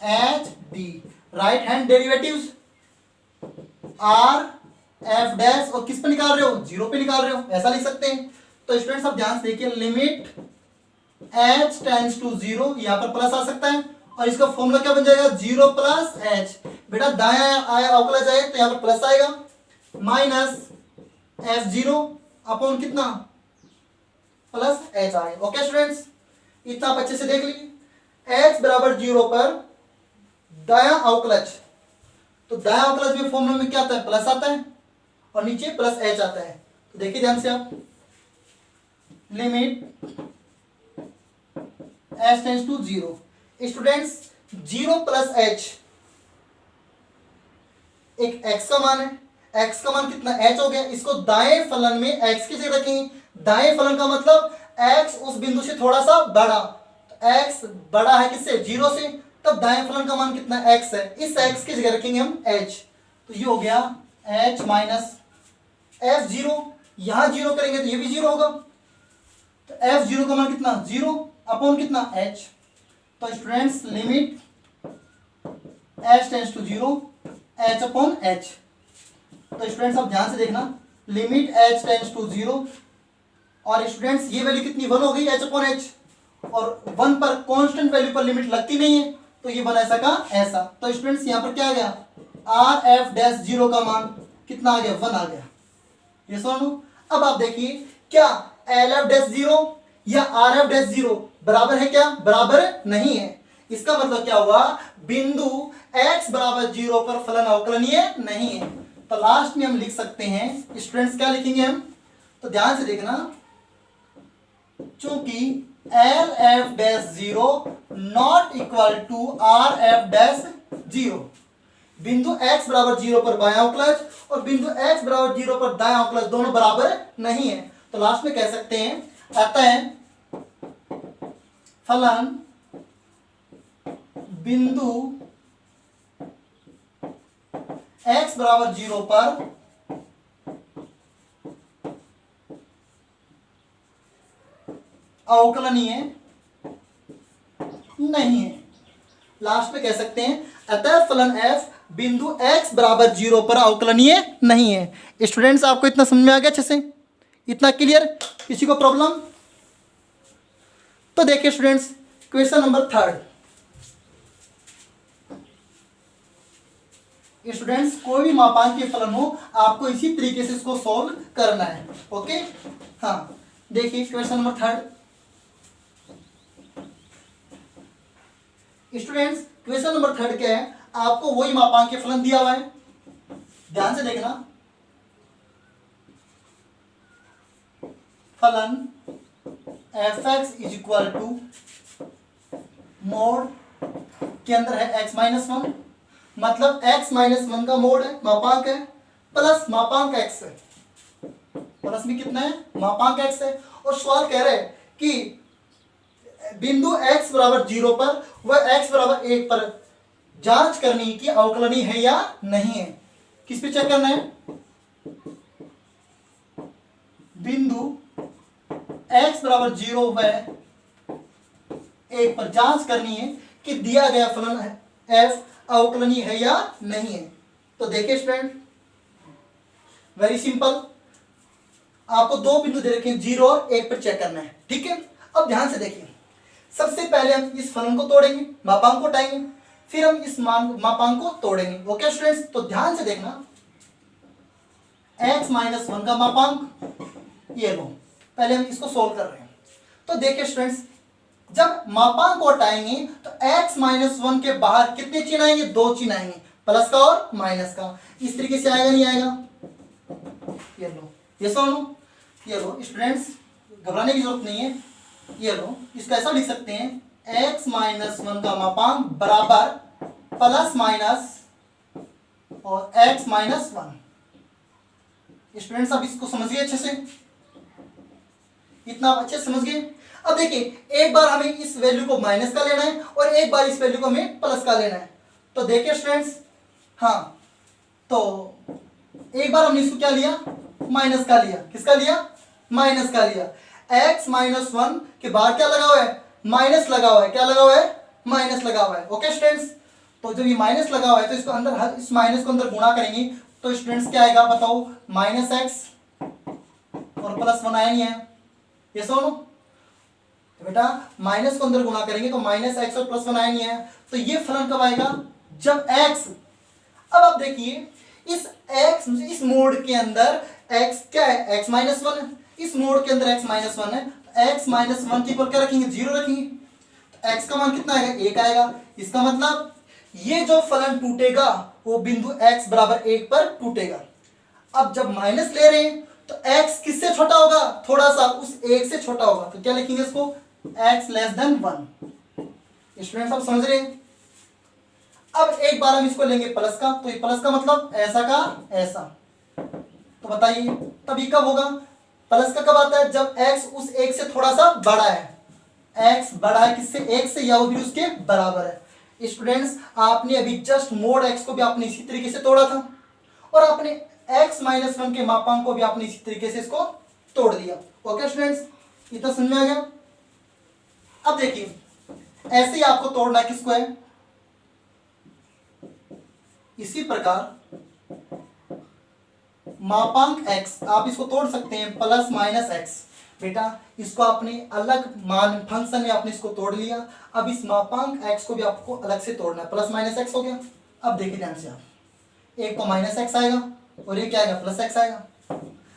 H D, right hand derivatives, R F dash और किस पे निकाल रहे हो, जीरो पे निकाल रहे हो, ऐसा लिख सकते हैं। तो स्टूडेंट्स अब ध्यान से देखिए, limit h tends to zero, यहाँ पर प्लस आ सकता है और इसका फॉर्मूला क्या बन जाएगा, जीरो प्लस एच। बेटा दाया आया अवकला जाए तो यहाँ पर प्लस आएगा, माइनस एफ जीरो अपॉन कितना, प्लस एच आएगा। ओके स्टूडेंट्स, इतना आप अच्छे से देख लीजिए। एच बराबर जीरो पर दाया अवकलज, तो दाया अवकलज में फॉर्मूला में क्या आता है, प्लस आता है और नीचे प्लस एच आता है। तो देखिए ध्यान से आप, limit H tends to zero. Students zero plus H एक एक्स का मान है, एक्स का मान कितना, एच हो गया। इसको दाएं फलन में एक्स की जगह रखेंगे। दाएं फलन का मतलब एक्स उस बिंदु से थोड़ा सा बड़ा, तो एक्स बड़ा है किससे, जीरो से, तब दाएं फलन का मान कितना, एक्स है। इस एक्स की जगह रखेंगे हम एच, तो ये हो गया एच माइनस एफ जीरो। यहां जीरो करेंगे तो ये भी जीरो होगा, तो एफ जीरो का मान कितना, जीरो अपॉन कितना, एच। तो students limit H tends to zero, H upon H. तो स्टूडेंट्स आप ध्यान से देखना, limit H tends to zero, और स्टूडेंट्स ये वैल्यू कितनी, वन हो गई, एच अपॉन एच, और वन पर कांस्टेंट वैल्यू पर लिमिट लगती नहीं है, तो ये वन ऐसा का ऐसा। तो स्टूडेंट्स यहाँ पर क्या आ गया, आर एफ डैश जीरो का मान कितना आ गया, वन आ गया। ये सुनो, अब आप देखिए क्या एल एफ डैश जीरो या आर एफ डैश जीरो बराबर है क्या, बराबर नहीं है। इसका मतलब क्या हुआ, बिंदु x बराबर जीरो पर फलन अवकलनीय नहीं है। तो लास्ट में हम लिख सकते हैं स्टूडेंट्स, क्या लिखेंगे हम, तो ध्यान से देखना, चूंकि L F dash zero not equal to R F dash zero, बिंदु x बराबर जीरो पर बायां अवकलज और बिंदु x बराबर जीरो पर दायां अवकलज दोनों बराबर नहीं है। तो लास्ट में कह सकते हैं, अतः फलन बिंदु x बराबर जीरो पर अवकलनीय नहीं है। लास्ट में कह सकते हैं, अतः फलन f बिंदु x बराबर जीरो पर अवकलनीय नहीं है। स्टूडेंट्स आपको इतना समझ में आ गया अच्छे से, इतना क्लियर, किसी को प्रॉब्लम? तो देखिए students, question number third. Students कोई भी मापांक के फलन हो, आपको इसी तरीके से इसको सॉल्व करना है। ओके, हाँ देखिए question number third. Students question number third क्या है, आपको वही मापांक के फलन दिया हुआ है, ध्यान से देखना। फलन F X is equal to mod के अंदर है x माइनस वन, मतलब x माइनस वन का मोड है, मापांक है, प्लस मापांक x है, प्लस में कितना है, मापांक x है। और सवाल कह रहे हैं कि बिंदु x बराबर जीरो पर वह x बराबर एक पर जांच करनी कि अवकलनीय है या नहीं है। किस पे चेक करना है, बिंदु x बराबर जीरो व एक पर जांच करनी है कि दिया गया फलन f अवकलनीय है या नहीं है। तो देखिए स्टूडेंट, वेरी सिंपल, आपको दो बिंदु दे रखे हैं, जीरो और एक पर चेक करना है, ठीक है। अब ध्यान से देखिए, सबसे पहले हम इस फलन को तोड़ेंगे, मापांक को उठाएंगे, फिर हम इस मापांक को तोड़ेंगे। ओके स्टूडेंट्स, तो ध्यान से देखना, x माइनस वन का मापांक ये लो, पहले हम इसको सोल्व कर रहे हैं। तो देखिए स्टूडेंट्स, जब मापांक को हटाएंगे तो x माइनस वन के बाहर कितने चिन्ह आएंगे, दो चिन्ह आएंगे, प्लस का और माइनस का। इस तरीके से आएगा नहीं आएगा, ये लो, ये सुनो, ये लो स्टूडेंट्स, घबराने की जरूरत नहीं है, ये लो, इसको ऐसा लिख सकते हैं, x माइनस वन का मापांक बराबर प्लस माइनस और x माइनस वन। स्टूडेंट्स अब इसको समझिए अच्छे से, इतना अच्छे से समझ गए। अब देखिए, एक बार हमें इस वैल्यू को माइनस का लेना है और एक बार इस वैल्यू को हमें प्लस का लेना है। तो देखिए स्टूडेंट्स, हाँ, तो एक बार हमने इसको क्या लिया, माइनस का लिया, किसका लिया, माइनस का लिया। x माइनस वन के बाहर क्या लगा हुआ है, माइनस लगा हुआ है, क्या लगा हुआ है, माइनस लगा हुआ है। ओके स्टूडेंट्स, तो जब ये माइनस लगा हुआ है तो इसको अंदर, इस माइनस को अंदर गुणा करेंगे तो स्टूडेंट्स क्या आएगा बताओ, माइनस एक्स और प्लस 1 आया नहीं है, ये सुनो तो बेटा माइनस को अंदर गुणा करेंगे तो माइनस एक्स और प्लस 1 आया नहीं है, तो ये फलन कब आएगा, जब एक्स, अब आप देखिए इस x इस मोड के अंदर x क्या है, x माइनस 1 है, इस मोड के अंदर x माइनस 1 है, x माइनस 1 की इक्वल क्या रखेंगे, 0 रखेंगे, तो x का मान कितना आएगा, 1 आएगा। इसका मतलब ये जो फलन टूटेगा वो बिंदु x बराबर 1 पर टूटेगा। अब जब माइनस ले रहे हैं तो x किससे छोटा होगा, थोड़ा सा उस 1 से छोटा होगा, तो क्या लिखेंगे इसको, x लेस देन 1। स्टूडेंट्स आप समझ रहे हैं। अब एक बार हम इसको लेंगे प्लस का, तो ये प्लस का मतलब ऐसा का ऐसा, तो बताइए तब ये कब होगा, प्लस का कब आता है, जब x उस 1 से थोड़ा सा बड़ा है, x बड़ा है किससे, 1 से, या वो भी उसके बराबर है। स्टूडेंट्स आपने अभी जस्ट मोड x को भी आपने इसी तरीके से तोड़ा था, और आपने x माइनस 1 के मापांक को भी आपने इसी तरीके से इसको तोड़ दिया। ओके स्टूडेंट्स, इतना समझ में आ गया। अब देखिए ऐसे ही आपको तोड़ना किसको है, इसी प्रकार मापांक x आप इसको तोड़ सकते हैं, प्लस माइनस x, बेटा इसको आपने अलग मान फंक्शन में आपने इसको तोड़ लिया, अब इस मापांक x को भी आपको अलग से तोड़ना है, प्लस माइनस x हो गया। अब देखिए ध्यान से आप, एक तो माइनस x आएगा और ये क्या आएगा, प्लस x आएगा।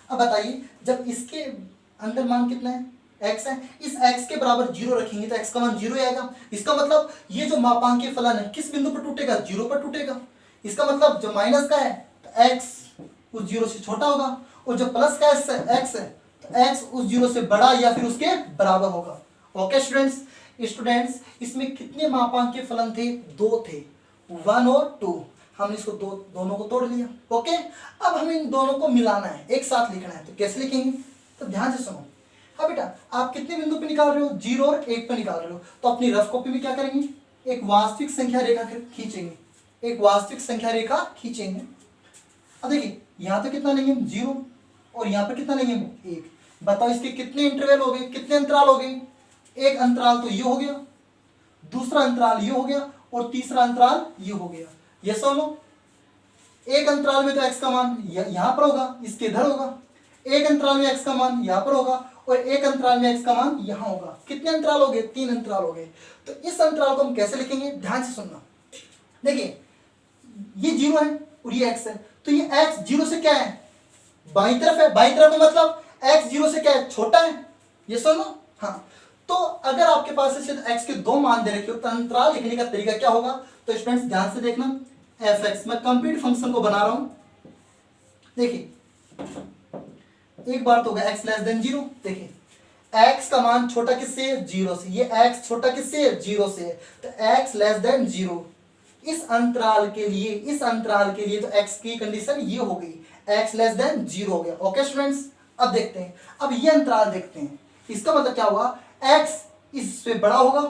अब बताइए जब इसके अंदर मान कितना है, x है, इस x के बराबर 0 रखेंगे तो x का मान 0 आएगा। इसका मतलब ये जो मापांकीय फलन है किस बिंदु पर टूटेगा, 0 पर टूटेगा। इसका मतलब जो माइनस का है तो x उस 0 से छोटा होगा, और जो प्लस का x है तो x उस 0 से बड़ा या फिर उसके बराबर होगा। ओके स्टूडेंट्स इसमें कितने मापांकीय फलन थे, 2 थे, 1 और 2। हमने इसको दोनों को तोड़ लिया। ओके, अब हमें इन दोनों को मिलाना है, एक साथ लिखना है, तो कैसे लिखेंगे, तो ध्यान से सुनो। हाँ बेटा आप कितने बिंदु पे निकाल रहे हो, 0 और 1 पे निकाल रहे हो, तो अपनी रफ कॉपी में क्या करेंगे, एक वास्तविक संख्या रेखा खींचेंगे, एक वास्तविक संख्या रेखा खींचेंगे। अब देखिए यहाँ तो कितना लेंगे, 0, और यहाँ पर कितना लेंगे, 1। बताओ इसके कितने इंटरवल हो गए, कितने अंतराल हो गए, एक अंतराल तो ये हो गया, दूसरा अंतराल ये हो गया, और तीसरा अंतराल ये हो गया। ये सुनो, एक अंतराल में तो x का मान यहाँ पर होगा, इसके इधर होगा, एक अंतराल में x का मान यहाँ पर होगा, और एक अंतराल में x का मान यहाँ होगा। कितने अंतराल हो गए, 3 अंतराल हो गए। तो इस अंतराल को हम कैसे लिखेंगे, ध्यान से सुनना। देखिए ये 0 है और ये x है, तो ये x 0 से क्या है, बाईं तरफ है, बाईं तरफ का मतलब x 0 से क्या है, छोटा है। ये सुनो, हाँ, तो अगर आपके पास ऐसे x के 2 मान दे रखे हो तो अंतराल लिखने का तरीका क्या होगा, तो स्टूडेंट्स ध्यान से देखना, fx मैं कंप्लीट फंक्शन को बना रहा हूं। देखिए एक बार तो होगा x लेस देन 0, देखिए x का मान छोटा किससे है, 0 से, ये x छोटा किससे है, 0 से है, तो x लेस देन 0। इस अंतराल के लिए तो x की कंडीशन ये हो गई, x लेस देन 0 हो गया। ओके स्टूडेंट्स, अब देखते हैं, अब ये अंतराल देखते हैं, इसका मतलब क्या हुआ, x इससे बड़ा होगा,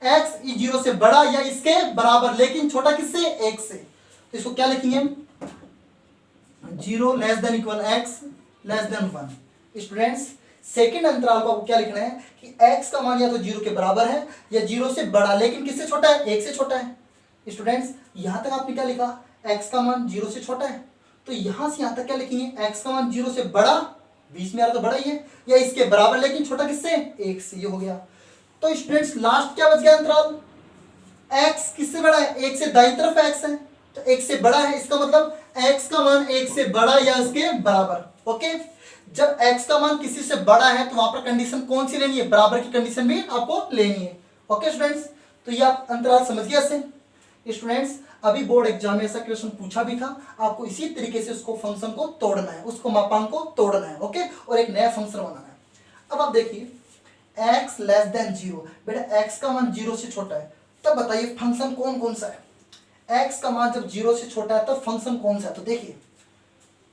x इस 0 से बड़ा या इसके बराबर, लेकिन छोटा किससे, 1 से, तो इसको क्या लिखेंगे, 0 less than equal x less than 1। Students second अंतराल को आपको क्या लिखना है कि x का मान या तो 0 के बराबर है या 0 से बड़ा, लेकिन किससे छोटा है, 1 से छोटा है। स्टूडेंट्स यहां तक आपने क्या लिखा, x का मान 0 से छोटा है, तो यहां से यहां तक क्या लिखेंगे, x का मान 0 से बड़ा, बीच में आ रहा तो बड़ा ही है, या इसके बराबर लेकिन छोटा किससे, 1 से, ये हो गया। तो स्टूडेंट्स लास्ट क्या बच गया अंतराल, x किससे बड़ा है, 1 से दाईं तरफ x है, तो 1 से बड़ा है, इसका मतलब x का मान 1 से बड़ा या इसके बराबर। ओके, जब x का मान किसी से बड़ा है तो वहां पर कंडीशन कौन सी लेनी है, बराबर की कंडीशन भी आपको लेनी है। ओके स्टूडेंट्स, तो ये आप अंतराल समझ गए ऐसे। स्टूडेंट्स अभी बोर्ड एग्जाम में ऐसा क्वेश्चन पूछा भी था, आपको इसी तरीके से उसको फंक्शन को तोड़ना है, उसको मापांक को तोड़ना है। ओके, और एक नया फंक्शन बनाना है। अब आप देखिए x लेस देन 0, बेटा x का मान 0 से छोटा है, तब बताइए फंक्शन कौन कौन सा है, x का मान जब 0 से छोटा है तब फंक्शन कौन सा है, तो देखिए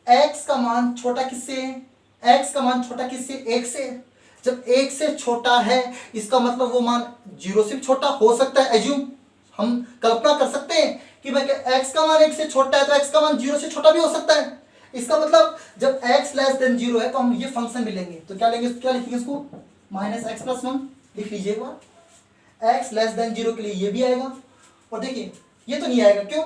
x का मान छोटा किससे है, x का मान छोटा किससे, 1 से। जब 1 से छोटा है इसका मतलब वो मान 0 से भी छोटा हो सकता है, एज्यूम हम कल्पना कर सकते हैं कि भाई x का मान 1 से छोटा है तो x का मान 0 से छोटा भी हो सकता है। इसका मतलब जब x लेस देन 0 है तो हम ये फंक्शन भी लेंगे, तो क्या लेंगे, क्या लिखेंगे इसको, माइनस एक्स प्लस 1 लिख लीजिए एक बार। x लेस देन 0 के लिए ये भी आएगा, और देखिए ये तो नहीं आएगा, क्यों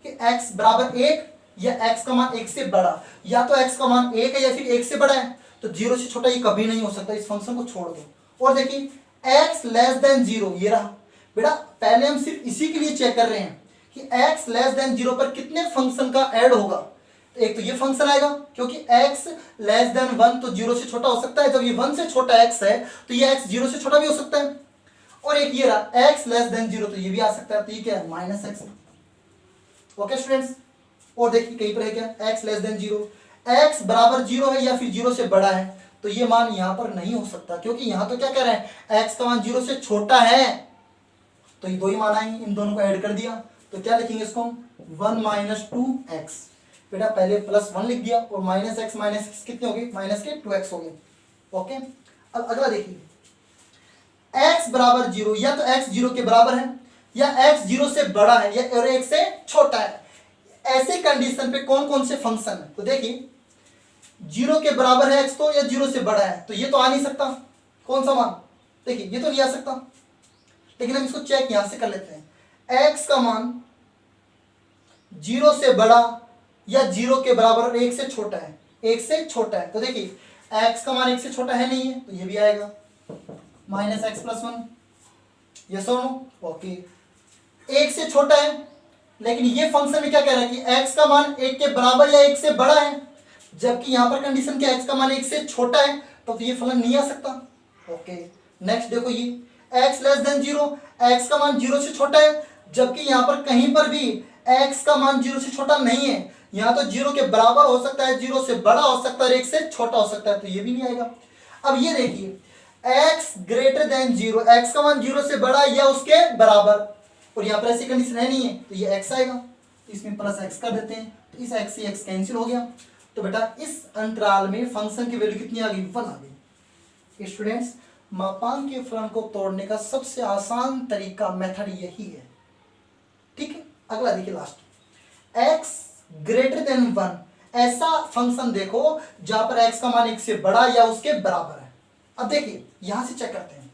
कि x बराबर 1 या x का मान 1 से बड़ा, या तो x का मान 1 है या फिर 1 से बड़ा है, तो 0 से छोटा ये कभी नहीं हो सकता, इस फंक्शन को छोड़ दो। और देखिए x लेस देन 0, ये रहा बेटा, पहले हम सिर्फ इसी के लिए चेक कर रहे हैं कि x लेस देन 0 पर कितने फंक्शन का ऐड होगा। तो एक तो ये फंक्शन आएगा, क्योंकि x लेस देन 1 तो 0 से छोटा हो सकता है, जब ये 1 से छोटा x है तो ये x 0 से छोटा भी हो सकता है। और एक ये रहा x लेस देन 0, तो ये भी आ सकता है, तो ये क्या है माइनस एक्स। ओके स्टूडेंट्स, और देखिए कहीं पर है क्या x लेस देन 0, x बराबर 0 है या फिर 0 से बड़ा है, तो ये मान यहां पर नहीं हो सकता, क्योंकि यहां तो क्या कह रहे हैं x का मान 0 से छोटा है, तो ये दो ही मान आएंगे, इन दोनों को ऐड कर दिया, तो क्या लिखेंगे इसको हम 1 माइनस 2x। बेटा पहले प्लस 1 लिख दिया, और माइनस एक्स कितने हो गए, माइनस के 2x हो गए। ओके, अब अगला देखिए x बराबर 0, या तो x 0 के बराबर है या x 0 से बड़ा है या और 1 से छोटा है। ऐसे कंडीशन पे कौन कौन से फंक्शन है, तो देखिए 0 के बराबर है x तो, या 0 से बड़ा है, तो ये तो आ नहीं सकता, कौन सा मान, देखिए ये तो नहीं आ सकता। लेकिन हम इसको चेक यहां से कर लेते हैं, x का मान 0 से बड़ा या 0 के बराबर और 1 से छोटा है, 1 से छोटा है, तो देखिए x का मान 1 से छोटा है नहीं है, तो ये भी आएगा माइनस एक्स प्लस 1, यस और नो। ओके, 1 से छोटा है, लेकिन ये फंक्शन में क्या कह रहा है कि x का मान 1 के बराबर या 1 से बड़ा है, जबकि यहां पर कंडीशन क्या x का मान 1 से छोटा है, तो ये फलन नहीं आ सकता। ओके, नेक्स्ट देखो ये x लेस देन 0, x का मान 0 से छोटा है, जबकि यहां पर कहीं पर भी x का मान 0 से छोटा नहीं है, यहां तो 0 के बराबर हो सकता है, 0 से बड़ा हो सकता है और 1 से छोटा हो सकता है, तो ये भी नहीं आएगा। अब ये देखिए x ग्रेटर देन 0, x का मान 0 से बड़ा या उसके बराबर, और यहाँ पर ऐसी कंडीशन है नहीं है, तो ये x आएगा, तो इसमें प्लस x कर देते हैं, तो इस x से x कैंसिल हो गया। तो बेटा इस अंतराल में फंक्शन की वैल्यू कितनी आ गई, 1 आ गई। स्टूडेंट्स, मापांक के फलन को तोड़ने का सबसे आसान तरीका मेथड यही है, ठीक है। अगला देखिए लास्ट, x ग्रेटर देन 1, ऐसा फंक्शन देखो जहां पर x का मान 1 से बड़ा या उसके बराबर है। अब देखिए यहां से चेक करते हैं,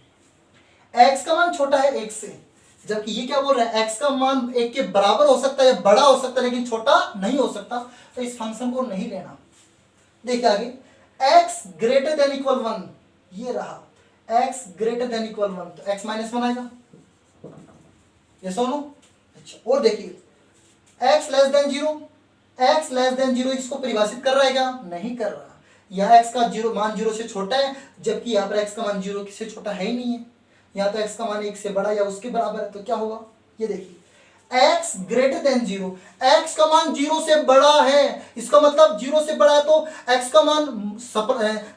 x का मान छोटा है 1 से, जबकि ये क्या बोल रहा है x का मान 1 के बराबर हो सकता है, बड़ा हो सकता है, लेकिन छोटा नहीं हो सकता, तो इस फंक्शन को नहीं लेना। देखिए आगे x ग्रेटर देन इक्वल 1, ये रहा x ग्रेटर देन इक्वल 1, तो x माइनस 1 आएगा, ये सुनो। अच्छा, और देखिए x less than 0, x less than 0 इसको परिभाषित कर रहा है क्या, नहीं कर रहा, यहाँ x का 0 मान 0 से छोटा है, जबकि यहाँ पर x का मान 0 से छोटा है ही नहीं है, यहाँ तो x का मान 1 से बड़ा या उसके बराबर है, तो क्या होगा, ये देखिए x ग्रेटर देन 0, x का मान 0 से बड़ा है, इसका मतलब 0 से बड़ा है तो x का मान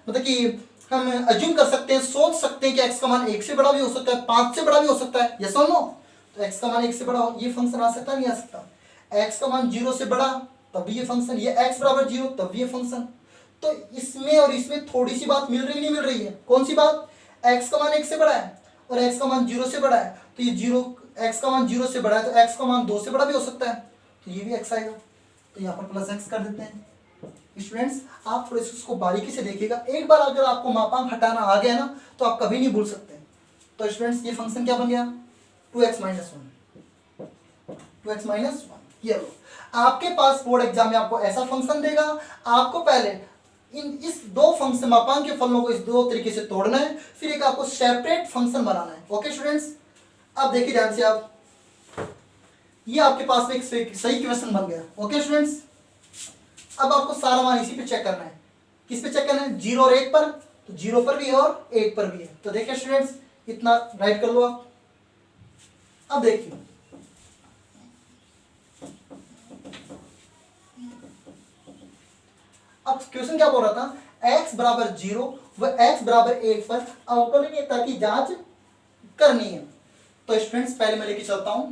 मतलब कि हम अज्यूम कर सकते हैं, सोच सकते हैं कि x का मान 1 से बड़ा भी हो सकता है, 5 से बड़ा भी हो सकता है, यस और नो। तो x का मान 1 से बड़ा हो, ये फंक्शन आ सकता नहीं आ सकता, x का मान 0 से बड़ा तब भी ये फंक्शन, ये x बराबर 0 तब भी ये फंक्शन। तो इसमें और इसमें थोड़ी सी बात मिल रही नहीं मिल रही है, कौन सी बात, x का मान 1 से बड़ा है और x का मान 0 से बड़ा है, तो ये 0 x का मान 0 से बड़ा है तो x का मान 2 से बड़ा भी हो सकता है, तो ये भी x आएगा, तो यहाँ पर प्लस x कर देते हैं। स्टूडेंट्स, आप थोड़े से उसको बारीकी से देखिएगा, एक बार अगर आपको मापांक हटाना आ गया ना तो आप कभी नहीं भूल सकते। तो स्टूडेंट्स ये फंक्शन क्या बन गया, 2x माइनस 1, ये लो। आपके पास बोर्ड एग्जाम में आपको ऐसा फंक्शन देगा, आपको पहले इस दो फंक्शन मापांक के फलनों को इस दो तरीके से तोड़ना है, फिर एक आपको सेपरेट फंक्शन बनाना है। ओके स्टूडेंट्स, अब देखिए ध्यान से आप, ये आपके पास में एक सही क्वेश्चन बन गया। ओके स्टूडेंट्स, अब आपको सारा मान इसी पे चेक करना है, किस पे चेक करना है, 0 और 1 पर, तो 0 पर भी है और 1 पर भी है। तो देखिए स्टूडेंट्स, इतना राइट कर लो आप। अब देखिए अब क्वेश्चन क्या बोल रहा था, x बराबर 0 व x बराबर 1 पर अवकलनीयता की जांच करनी है। तो स्टूडेंट्स पहले मैं लेके चलता हूं,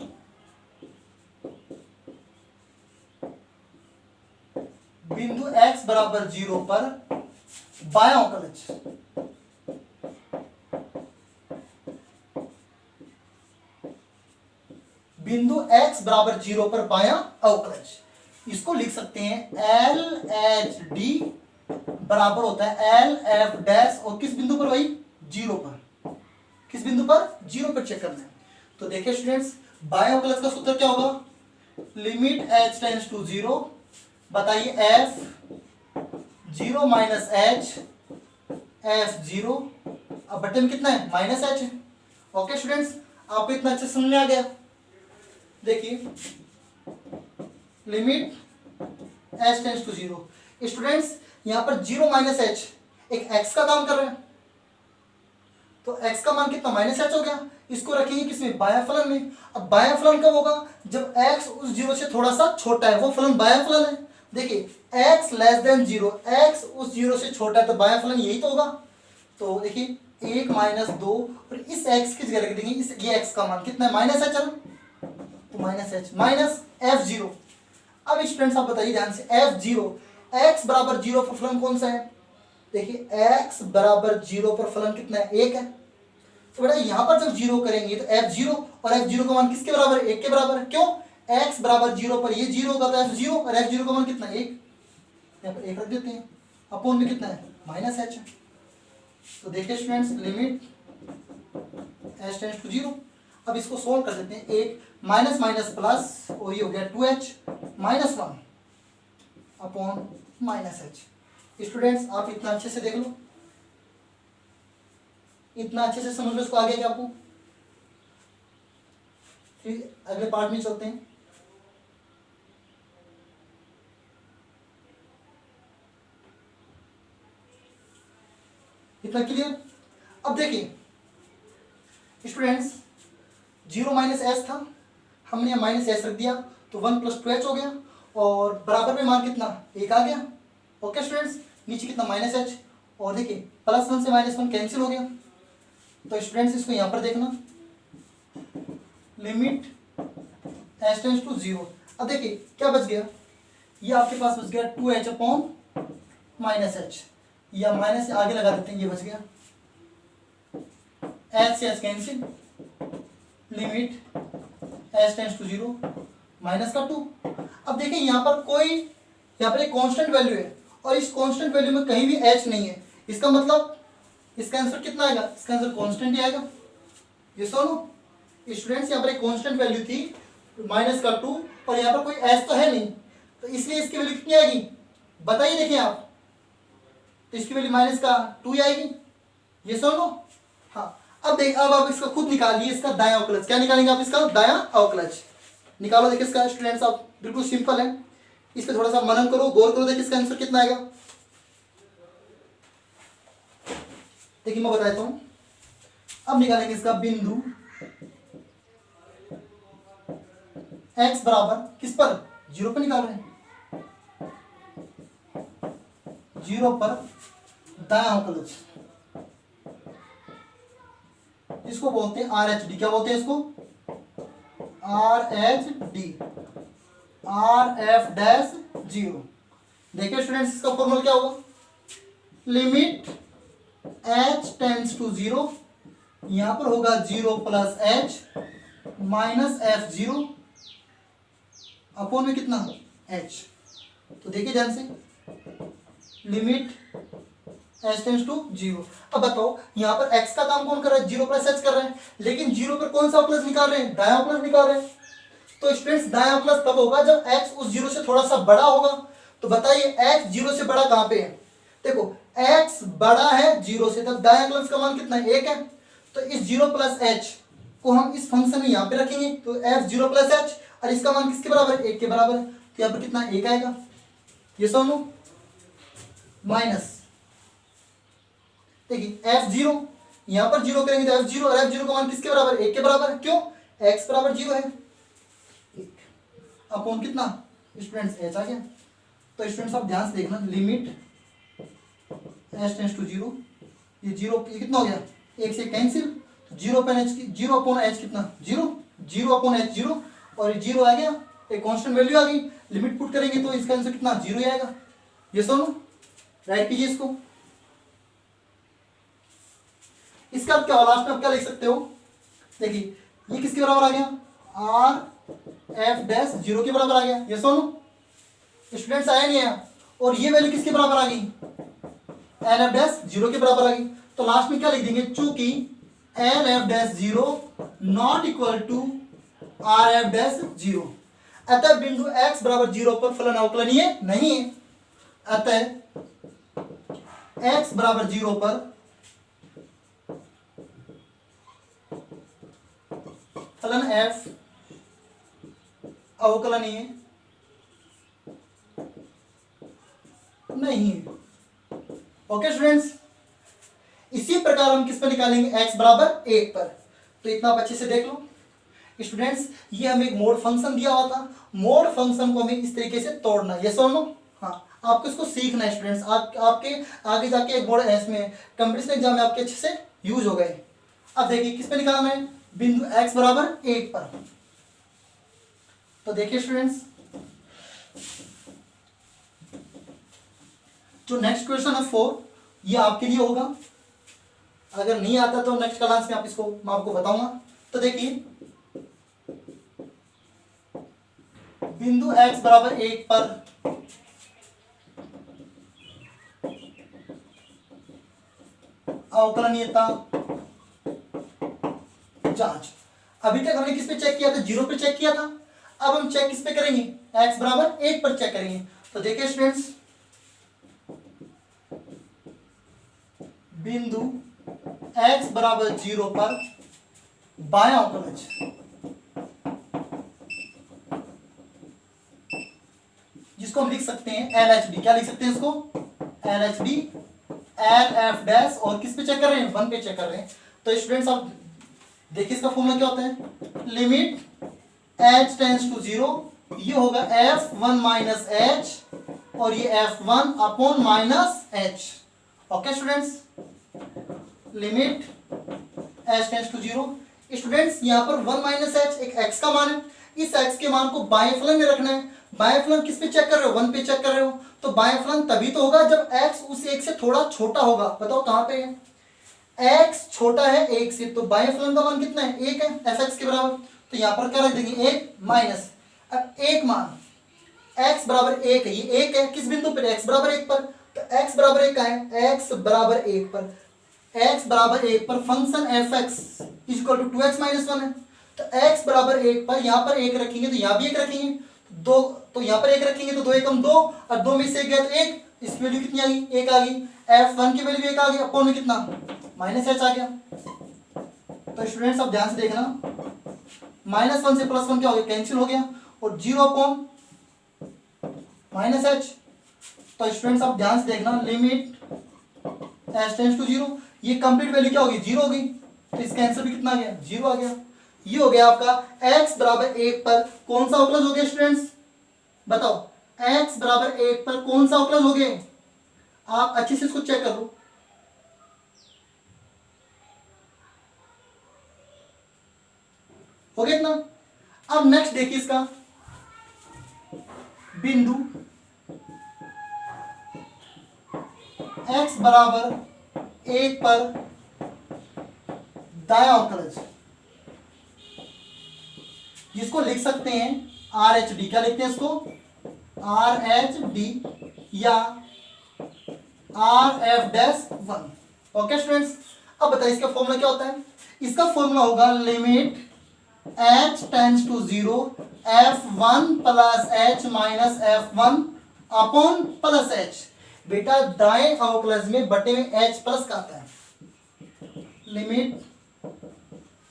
बिंदु x बराबर 0 पर बायां अवकलज, बिंदु x बराबर 0 पर बायां अवकलज, इसको लिख सकते हैं एल एच डी बराबर होता है एल एफ डैश, और किस बिंदु पर भाई, 0 पर, किस बिंदु पर, 0 पर चेक करना है। तो देखिए स्टूडेंट्स, बाएं अवकलज का सूत्र क्या होगा, लिमिट h टेंड्स टू 0 बताइए F zero minus H F zero, अब बटे में कितना है माइनस एच है। ओके स्टूडेंट्स, आपको इतना अच्छे समझ में आ गया। देखिए limit H tends to zero, students यहां पर जीरो माइनस एच एक एक्स का काम कर रहे हैं, तो एक्स का मान कितना माइनस एच हो गया। इसको रखेंगे किसमें बाया फलन में। अब बाया फलन कब होगा जब एक्स उस जीरो से थोड़ा सा छोटा है, वो फलन बाया फलन है। देखिए x less than zero, x उस जीरो से छोटा है तो बाया फलन यही तो होगा। तो देखिए 1 माइनस 2 और इस एक्स की जगह रख देंगे इस ये एक्स का मान कितना है माइनस एच है, तो minus H minus F zero. अब स्टूडेंट्स आप बताइए ध्यान से एफ जीरो, एक्स बराबर जीरो पर फलन कौन सा है। देखिए एक्स बराबर जीरो पर फलन कितना है 1 है। तो बेटा यहां पर जब जीरो करेंगे तो एफ जीरो, और एफ जीरो का मान किसके बराबर है 1 के बराबर है। क्यों, एक्स बराबर जीरो पर ये जीरो होगा तो एफ जीरो, और एफ जीरो का मान कितना 1, यहाँ पर 1 रख देते हैं, अपोन में कितना है माइनस एच। तो देखिए students limit H tends to zero. अब इसको सोल्व कर देते हैं, एक माइनस माइनस प्लस और ये हो गया 2h minus 1 upon minus H. Students आप इतना अच्छे से देख लो, इतना अच्छे से समझ लो इसको, आगे क्या आपको फिर अगले पार्ट में चलते हैं। इतना क्लियर। अब देखिए स्टूडेंट्स जीरो माइनस एच था, हमने यहाँ माइनस एच रख दिया तो 1 प्लस 2h हो गया, और बराबर में मान कितना 1 आ गया। ओके स्टूडेंट्स, नीचे कितना माइनस एच, और देखिए प्लस 1 से माइनस 1 कैंसिल हो गया। तो स्टूडेंट्स इसको यहाँ पर देखना, limit H tends to zero. अब देखिए क्या बच गया, ये आपके पास बच गया 2h अपॉन माइनस एच, या माइनस आगे लगा देते हैं, ये बच गया एच से H cancel, limit H tends to zero minus का 2। अब देखिए यहाँ पर एक कांस्टेंट वैल्यू है, और इस कांस्टेंट वैल्यू में कहीं भी एच नहीं है, इसका मतलब इसका आंसर कितना आएगा, इसका आंसर कांस्टेंट ही आएगा। ये सुनो स्टूडेंट्स, यहाँ पर एक कांस्टेंट वैल्यू थी माइनस का 2, और यहाँ पर कोई एच तो है नहीं, तो इसलिए इसकी वैल्यू कितनी आएगी बताइए। देखिए आप, तो इसकी वैल्यू माइनस का 2 ही आएगी। ये सुनो, हाँ अब आप इसका खुद निकालिए, इसका दायां अवकलज। क्या निकालेंगे आप, इसका दायां अवकलज निकालो। देखिए इसका स्टूडेंट्स आप बिल्कुल सिंपल है, इस पे थोड़ा सा मनन करो, गौर करो, देखिए इसका आंसर कितना आएगा। देखिए मैं बताता हूं, अब निकालेंगे इसका बिंदु x बराबर किस पर, जीरो पर निकाल रहे हैं, जीरो पर दायां अवकलज, इसको बोलते हैं आर एच डी। क्या बोलते हैं इसको, R H D, R F dash zero. देखिए स्टूडेंट्स इसका फॉर्मूला क्या होगा, limit H tends to zero, यहां पर होगा zero plus H minus F zero upon में कितना एच। तो देखिए ध्यान से, limit H tends to zero. अब बताओ यहाँ पर x का काम कौन कर रहा है, जीरो प्लस एच कर रहे हैं, लेकिन जीरो पर कौन सा प्लस निकाल रहे हैं, दायां प्लस निकाल रहे हैं। तो स्टूडेंट्स दायां प्लस तब होगा जब x उस जीरो से थोड़ा सा बड़ा होगा। तो बताइए x जीरो से बड़ा कहां पे है, देखो x बड़ा है जीरो से, तब दायां प्लस का मान कितना है 1 है। तो इस जीरो प्लस एच को हम इस फंक्शन में यहाँ पे रखेंगे, तो f जीरो प्लस एच, और इसका मान किसके बराबर है 1 के बराबर है, तो यहाँ पर कितना 1 आएगा। ये सुनो माइनस, देखिए एफ जीरो, यहां पर जीरो करेंगे तो एफ जीरो, और एफ जीरो का मान किसके बराबर है 1 के बराबर है। क्यों, एक्स बराबर जीरो है, अपॉन कितना स्टूडेंट्स एच आ गया। तो स्टूडेंट्स आप ध्यान से देखना, limit H tends to zero, ये जीरो ये कितना हो गया 1 से cancel, zero upon h, zero upon h कितना zero, zero upon h zero, और ये जीरो आ गया, एक कांस्टेंट वैल्यू आ गई, लिमिट पुट करेंगे तो इसका आंसर कितना जीरो ही आएगा। ये सुनो राइट कीजिए इसको। इसका क्या लास्ट में आप क्या लिख सकते हो, देखिए ये किसके बराबर आ गया, आर एफ डैश जीरो के बराबर आ गया। ये सुनो स्टूडेंट्स आया नहीं आया, और ये वैल्यू किसके बराबर आ गई, एन एफ डैश जीरो के बराबर आ गई। तो लास्ट में क्या लिख देंगे, चूंकि N F dash zero not equal to R F dash zero. अतः बिंदु x बराबर 0 पर फलन अवकलनीय नहीं है। अतः x बराबर 0 पर फलन f अवकलनीय नहीं है। ओके स्टूडेंट्स, इसी प्रकार हम किस पर निकालेंगे, x बराबर 1 पर। तो इतना आप अच्छे से देख लो स्टूडेंट्स, ये हमें एक मोड फंक्शन दिया हुआ था, मोड फंक्शन को हमें इस तरीके से तोड़ना है, ये सुनो। हाँ, आपको इसको सीखना है स्टूडेंट्स, आपके आगे जाके एक बोर्ड इसमें कंपटीशन एग्जाम में आपके अच्छे से यूज हो गए। अब देखिए किस पे निकालना है, बिंदु x बराबर 1 पर। तो देखिए स्टूडेंट्स, जो नेक्स्ट क्वेश्चन है 4, ये आपके लिए होगा। अगर नहीं आता तो नेक्स्ट क्लास में मैं आपको बताऊंगा। तो देखिए बिंदु x बराबर 1 पर अवकलनीयता जांच। अभी तक हमने किस पे चेक किया था, 0 पे चेक किया था। अब हम चेक किस पे करेंगे, x बराबर 1 पर चेक करेंगे। तो देखिए स्टूडेंट्स, बिंदु x बराबर 0 पर बायां अवकलज, जिसको हम लिख सकते हैं LHD। क्या लिख सकते हैं इसको, LHD, LF डैश, और किस पे चेक कर रहे हैं, 1 पे चेक कर रहे हैं। तो स्टूडेंट्स आप देखिए इसका फॉर्मूला क्या होता है, लिमिट h टेंड्स टू 0, ये होगा f1 माइनस h और ये f1 upon minus h। Okay students, limit h tends to 0। Students यहाँ पर 1 माइनस h एक x का मान है, इस x के मान को बाएं फलन में रखना है। बाएं फलन किस पे चेक कर रहे हो, 1 पे चेक कर रहे हो। तो बाएं फलन तभी तो होगा जब x उस 1 से थोड़ा छोटा होगा। बताओ कहां पे है, x छोटा है 1 से, तो बाएं फलन का मान कितना है, 1 है, fx के बराबर। तो यहाँ पर क्या रख देंगे, 1 माइनस, अब 1 मान x बराबर 1 है, ये 1 है किस बिंदु पर, x बराबर 1 पर। तो x बराबर 1 का है, x बराबर 1 पर, x बराबर 1 पर function fx equal to 2x minus 1 है। तो x बराबर 1 पर यहाँ पर 1 रखेंगे तो यहाँ भी 1 रखेंगे, दो तो यहाँ पर 1 रखेंगे तो 2 एकम 2, और 2 में से 1 गया तो 1, इसकी वैल्यू कितनी आ गई, 1 आ गई। f1 की वैल्यू 1 आ गई, अपॉन में कितना, माइनस h आ गया। तो स्टूडेंट्स आप ध्यान से देखना, -1 से +1 क्या हो गया, कैंसिल हो गया, और 0 अपॉन माइनस h। तो स्टूडेंट्स आप ध्यान से देखना, लिमिट h टेंड्स टू 0, ये कंप्लीट वैल्यू क्या होगी, 0 होगी। तो इसका आंसर भी कितना आ गया, 0 आ गया। ये हो गया आपका x बराबर 1 पर कौन सा अवकलज हो गया स्टूडेंट्स, बताओ x बराबर 1 पर कौन सा अवकलज हो गया। आप अच्छे से इसको चेक कर लो। हो गया इतना। अब नेक्स्ट देखिए इसका, बिंदु x बराबर 1 पर दायां अवकलज, जिसको लिख सकते हैं RHD। क्या लिखते हैं इसको, RHD या RF डैश 1। ओके स्टूडेंट्स, अब बताइए इसका फॉर्मूला क्या होता है। इसका फॉर्मूला होगा limit h tends to 0 f1 plus h minus f1 upon plus h। बेटा दाएं अवकलज में बटे में h प्लस का आता है, लिमिट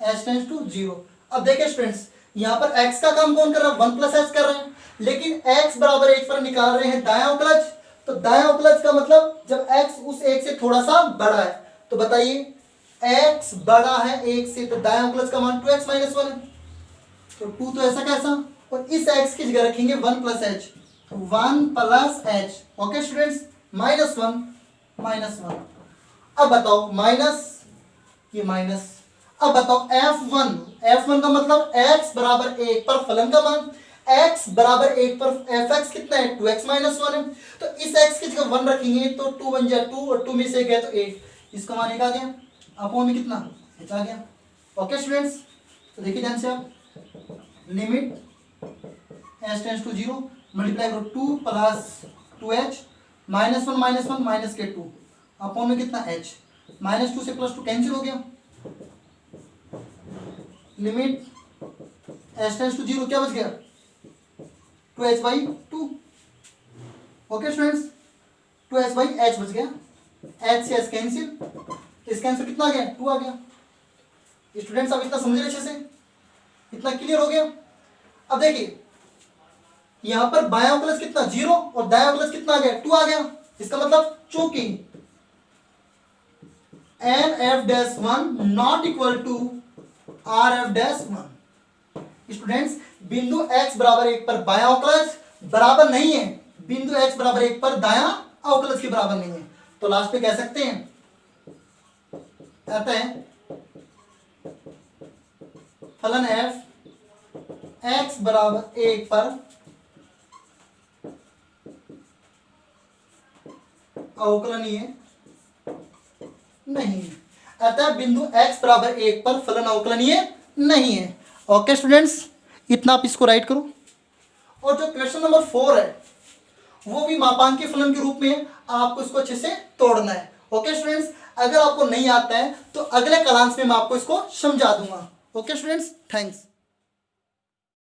h टेंड्स टू 0। अब देखिए स्टूडेंट्स, यहाँ पर x का काम कौन कर रहा है, 1 प्लस h कर रहे हैं, लेकिन x बराबर 1 पर निकाल रहे हैं दायां अवकलज। तो दायां अवकलज का मतलब जब x उस 1 से थोड़ा सा बड़ा है। तो बताइए x बड़ा है 1 से, तो दायां अवकलज का मान 2x माइनस 1 है। तो 2 तो ऐसा कैसा, और इस x की जगह रखेंगे 1 plus h, 1 plus h। Okay students, -1 -1। अब बताओ माइनस, ये माइनस। अब बताओ f1 का मतलब x बराबर 1 पर फलन का मान, x बराबर 1 पर fx कितना है, 2x माइनस 1 है। तो इस x की जगह 1 रखेंगे तो 2 बन जाए 2, और 2 में से गया तो 8, इसका मान 1 आ गया, अपॉन में कितना h आ गया। ओके स्टूडेंट्स, तो देखिए ध्यान से आप, limit h tends to 0 multiply करो 2 प्लस 2h, -1 माइनस के 2, अपॉन में कितना h, -2 से +2 कैंसिल हो गया। लिमिट h टेंड्स टू 0 क्या बच गया, 2h/2। ओके स्टूडेंट्स, 2h/h बच गया, h से h कैंसिल, इसका आंसर कितना आ गया, 2 आ गया। स्टूडेंट्स आप इतना समझ रहे अच्छे से, इतना क्लियर हो गया। अब देखिए यहां पर बायां प्लस कितना 0 और दायां प्लस कितना आ गया 2 आ गया। इसका मतलब चूंकि NF-1 not equal to RF-1, students बिंदु x बराबर 1 पर बायां अवकलज बराबर नहीं है बिंदु x बराबर 1 पर दायां अवकलज के बराबर नहीं है। तो लास्ट पे कह सकते हैं कहते हैं फलन f x बराबर 1 पर अवकलनीय नहीं है, अतः बिंदु x बराबर 1 पर फलन अवकलनीय नहीं है। ओके स्टूडेंट्स, इतना आप इसको राइट करो। और जो क्वेश्चन नंबर 4 है वो भी मापांकीय फलन के रूप में है, आपको इसको अच्छे से तोड़ना है। ओके स्टूडेंट्स, अगर आपको नहीं आता है तो अगले क्लास में मैं आपको इसको समझा दूंगा। Okay students, thanks.